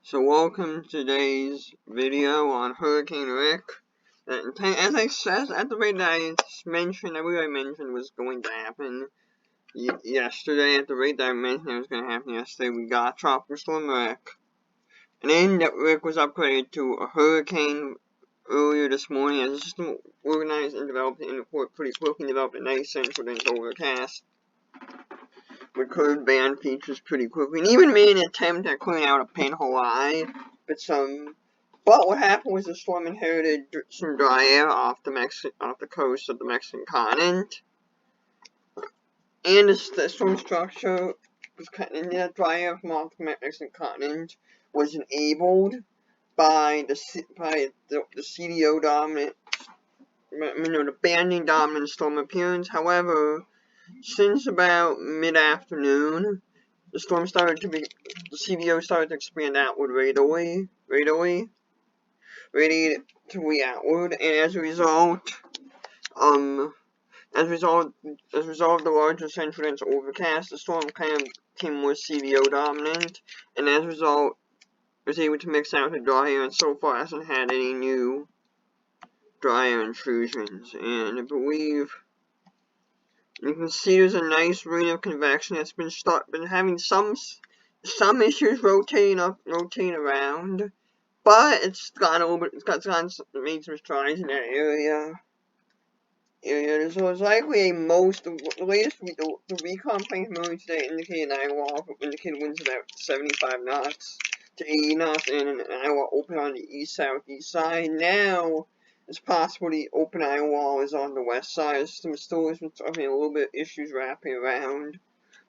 So welcome to today's video on Hurricane Rick. As I said, at the rate that I mentioned, everything I mentioned was going to happen yesterday. At the rate that I mentioned it was going to happen yesterday, we got Tropical Storm Rick. And then that Rick was upgraded to a hurricane earlier this morning as the system organized and developed and pretty quickly developed a nice central dense overcast with curved band features pretty quickly, and even made an attempt at clearing out a pinhole eye. But what happened was the storm inherited some dry air off the coast of the Mexican continent, and the storm structure was and that dry air from off the Mexican continent was enabled by the CDO dominant, the banding dominant storm appearance. However, since about mid-afternoon, the CDO started to expand outward radially outward, and as a result of the larger central dense overcast, the storm kind of became more CDO dominant, and as a result, was able to mix out the dry air, and so far hasn't had any new dry air intrusions. And I believe you can see there's a nice ring of convection that's been having some issues rotating around, but it's gotten a little bit. Made some strides in that area. So it's likely the latest the recon plane from earlier today indicated indicated winds about 75 knots to 80 knots, and an eye wall open on the east-southeast side. Now it's possible the open eye wall is on the west side. The system still is having a little bit of issues wrapping around,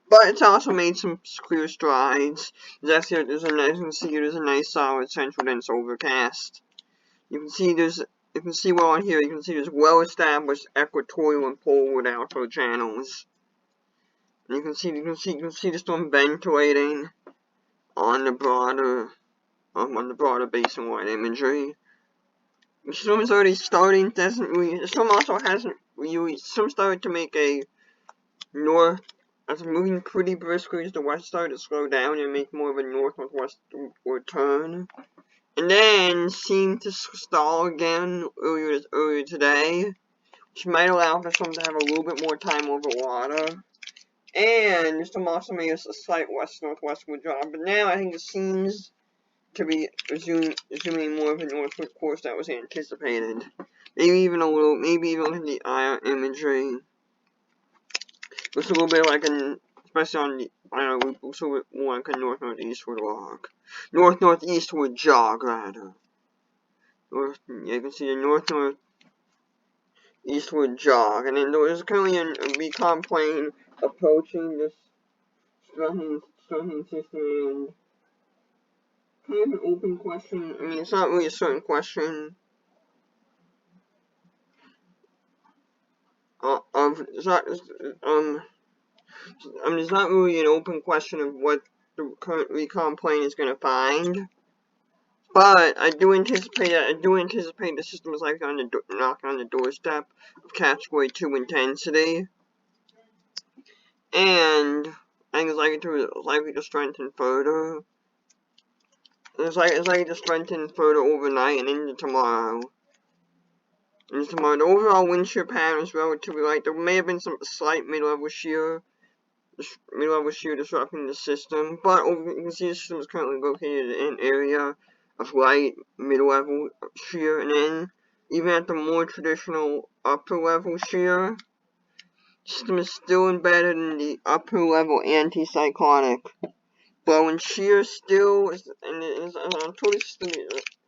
but it's also made some clear strides. There's a nice solid central dense overcast. You can see well on here. You can see there's well-established equatorial and poleward outflow channels. And you can see the storm ventilating on the broader basin-wide imagery. The storm is already starting. The storm also hasn't really. Some started to make a north. As moving pretty briskly as the west started to slow down and make more of a north-northwest turn, and then seemed to stall again earlier today, which might allow for some to have a little bit more time over water. And the storm also made a slight west-northwestward drop, but now I think it seems to be resuming more of a northward course that was anticipated. Maybe even looking at the IR imagery, looks a little bit like especially on the, looks a little bit more like a north-northeastward walk. North-northeastward jog, rather. You can see the north-northeastward jog. And then there's currently a recon plane approaching this strengthening system, and kind of an open question. I mean, it's not really a certain question. It's not really an open question of what the current recon plane is going to find, but I do anticipate the system is likely knocking on the doorstep of Category 2 intensity, and I think it's likely to strengthen further. It's likely to strengthen further overnight and into tomorrow. The overall wind shear pattern is relatively light. There may have been some slight mid-level shear disrupting the system, but you can see the system is currently located in an area of light mid-level shear, and then even at the more traditional upper-level shear, the system is still embedded in the upper-level anticyclonic blowing shear still, until the system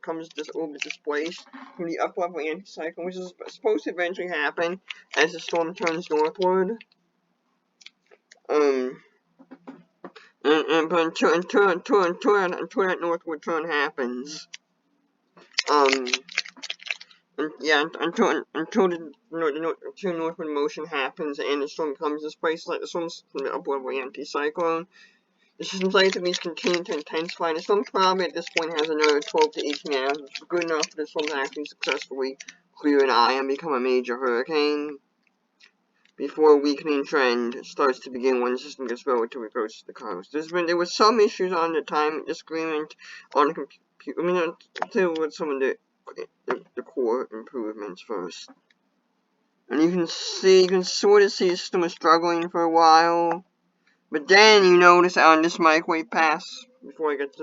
becomes just a little bit displaced from the upper-level anticyclone, which is supposed to eventually happen as the storm turns northward. But until that northward turn happens, until northward motion happens and the storm becomes displaced, like the storm's from the upper level anticyclone, the system's likely to continue to intensify. The storm probably at this point has another 12 to 18 hours, which is good enough for the storm to actually successfully clear an eye and become a major hurricane. before a weakening trend starts to begin when the system gets relatively close to the coast. There was some issues on the time disagreement on the computer. I mean, I'll deal with some of the core improvements first. And you can sort of see the system was struggling for a while. But then you notice on this microwave pass, before I get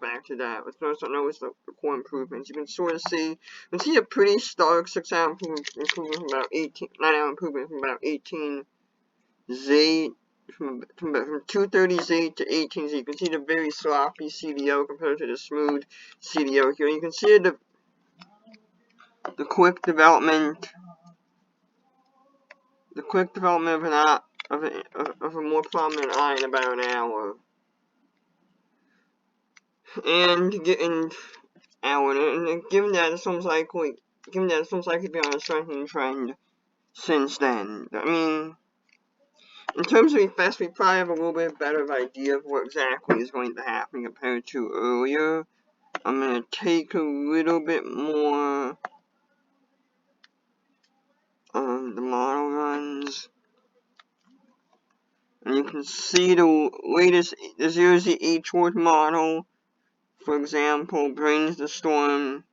back to that, let's notice the core improvements. You can sort of see, a pretty stark 6 hour improvement from about 9 hour improvement from about 18Z, from 230Z to 18Z. You can see the very sloppy CDO compared to the smooth CDO here. You can see the quick development, of a more prominent eye in about an hour. And given that it's most likely to be on a strengthening trend since then. I mean, in terms of effects, we probably have a little bit better idea of what exactly is going to happen compared to earlier. I'm going to take a little bit more of the model runs. And you can see the latest, the 0Z model, for example, brings the storm.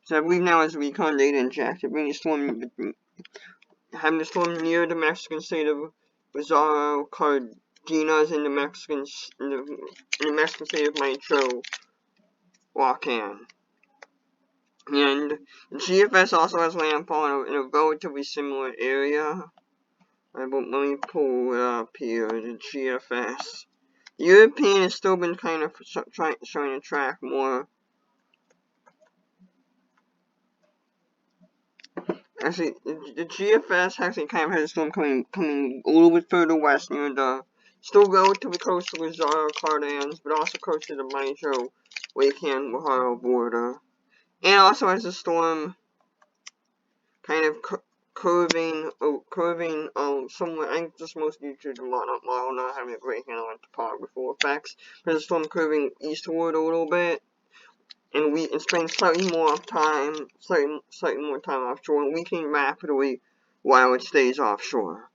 So I believe now is recon data injected, bringing the storm, having the storm near the Mexican state of Bizarro Cardenas in the Mexican state of Michoacán. And the GFS also has landfall in a relatively similar area. Let me pull it up here, the GFS. The European has still been kind of trying to track more. Actually, the GFS actually kind of has a storm coming a little bit further west near the, still relatively close to Lazaro Cardenas, but also close to the Michoacán border. And also has a storm kind of curving somewhere. I think this mostly due to the model not having a great handle on topographical effects. There's a storm curving eastward a little bit, and spending slightly more time offshore, and weakening rapidly while it stays offshore.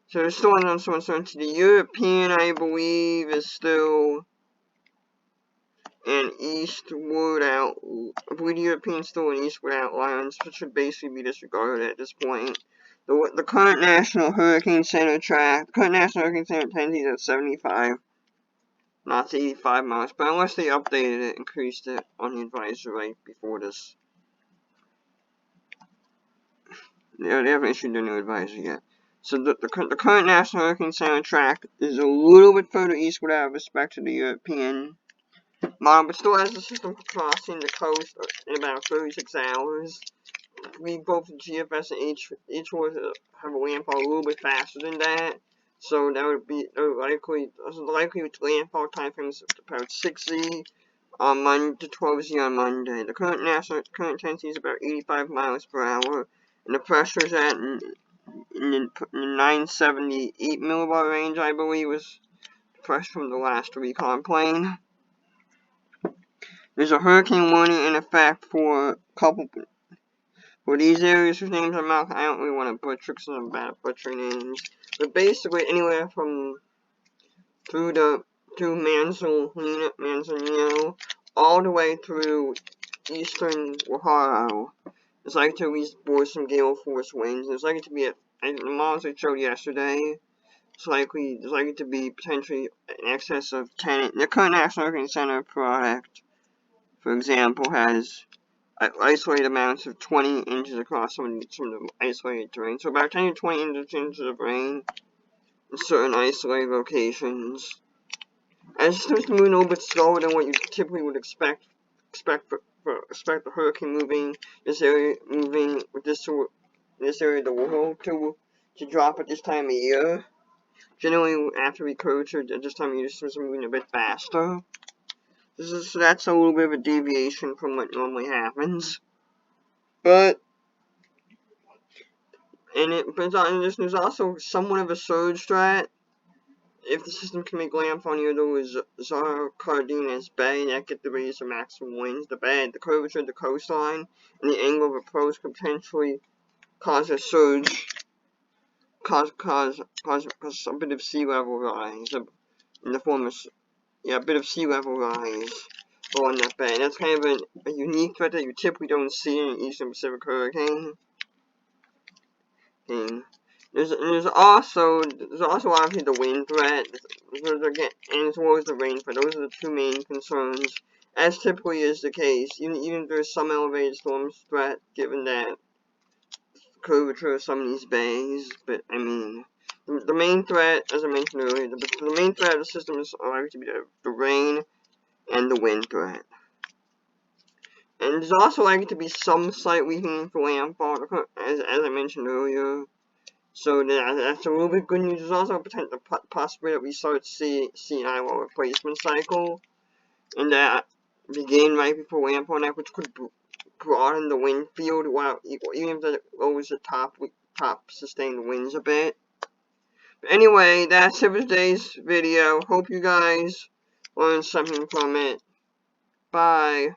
So there's still some uncertainty. The European, I believe, is still an eastward out. I believe the European is still an eastward outline, which should basically be disregarded at this point. The current National Hurricane Center tendency is at 75, not to 85 miles, but unless they updated it, increased it on the advisory right before this. They haven't issued their new advisory yet. So the current National Hurricane Center track is a little bit further eastward out of respect to the European model, but still has the system crossing the coast in about 36 hours. We both the GFS and each would have a landfall a little bit faster than that. So that would be likely landfall time frame is about 6Z on Monday to 12Z on Monday. The current tendency is about 85 miles per hour, and the pressure is at in the 978 millibar range, I believe, was the pressure from the last recon plane. There's a hurricane warning in effect for these areas whose names I'm not. I don't really want to butcher because I'm bad at butchering names. But basically, anywhere from through Manzanillo all the way through eastern Guajaro. It's likely to at least bore some gale force winds. It's likely to be at the models I showed yesterday. It's likely to be potentially in excess of 10. The current National Hurricane Center product, for example, has isolated amounts of 20 inches across some of the isolated terrain. So about 10 to 20 inches of rain in certain isolated locations. And it's just moving a little bit slower than what you typically would expect the hurricane moving this area of the world to drop at this time of year. Generally, after we coach at this time of year, it's moving a bit faster. So that's a little bit of a deviation from what normally happens. But there's also somewhat of a surge threat. If the system can make landfall near the Lazaro Cardenas Bay, that could raise the maximum winds. The curvature of the coastline and the angle of approach could potentially cause a surge, cause a bit of sea level rise, in the form of, yeah, a bit of sea level rise along that bay. And that's kind of a unique threat that you typically don't see in an Eastern Pacific hurricane. There's also obviously the wind threat, and as well as the rain threat. Those are the two main concerns, as typically is the case. Even if there's some elevated storms threat, given that curvature of some of these bays. But I mean, the main threat, as I mentioned earlier, the main threat of the system is likely to be the rain and the wind threat. And there's also likely to be some slight weakening for landfall, as I mentioned earlier. So that's a little bit good news. There's also a potential possibility that we start to see an IWL replacement cycle, and that begin right before landfall, which could broaden the wind field, while even if it lowers the top sustained winds a bit. But anyway, that's it for today's video. Hope you guys learned something from it. Bye.